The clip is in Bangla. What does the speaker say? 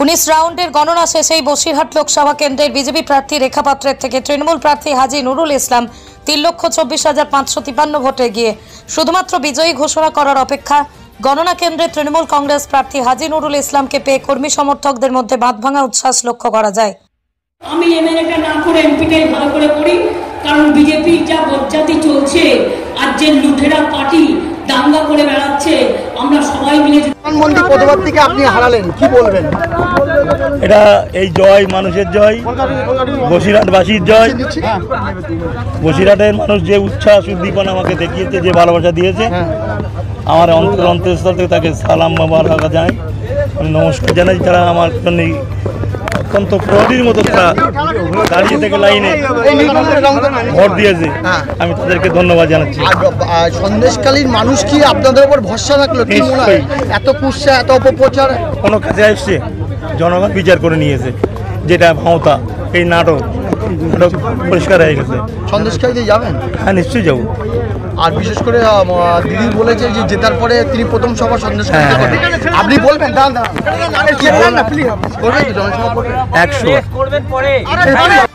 19 রাউন্ডের গণনা শেষেই বসিরহাট লোকসভা কেন্দ্রের বিজেপি প্রার্থী রেখা পাত্রের থেকে তৃণমূল প্রার্থী হাজী নুরুল ইসলাম 3,24,553 ভোটে গিয়ে শুধুমাত্র বিজয়ী ঘোষণা করার অপেক্ষা। গণনা কেন্দ্রে তৃণমূল কংগ্রেস প্রার্থী হাজী নুরুল ইসলামকে পেয়ে কর্মী সমর্থকদের মধ্যে বাঁধভাঙা উচ্ছ্বাস লক্ষ্য করা যায়। আমি এমএলএটা না করে এমপিটাই ভালো করে করি, কারণ বিজেপির যা বজ্জাতি চলছে আর যে লুঠেরা পার্টি দাঙ্গা করে বেড়াচ্ছে, আমরা সবাই মিলে প্রধানমন্ত্রী পদপ্রার্থীকে আপনি হারালেন, কি বলবেন? এটা এই জয় মানুষের জয়, বসিরহাটবাসীর জয়। বসিরহাটের মানুষ যে উচ্ছ্বাস উদ্দীপনা আমাকে দেখিয়েছে, যে ভালোবাসা দিয়েছে, আমার অন্তঃস্থল থেকে তাকে সালাম মোবারক জানাই, নমস্কার জানাই। যারা আমার জন্য অত্যন্ত প্রহরীর মতো তারা দাঁড়িয়ে থেকে লাইনে ভোট দিয়েছে, আমি তাদেরকে ধন্যবাদ জানাচ্ছি। সন্দেশকালীন মানুষ কি আপনাদের উপর ভরসা রাখলো? কি মনে হয় এত কুৎসা, এত অপপ্রচার কোনো কাজে আসছে? জনগণ বিচার করে নিয়েছে, যেটা ক্ষমতা এই নাটক পরিষ্কার হয়ে গেছে। সন্দেশকালীতে যাবেন? হ্যাঁ, নিশ্চয়ই যাবো। আর বিশেষ করে দিদি বলেছে যে জেতার পরে তিনি প্রথম সভা সন্দেশকালীতে করবেন। আপনি বলবেন? দাঁড়ান 100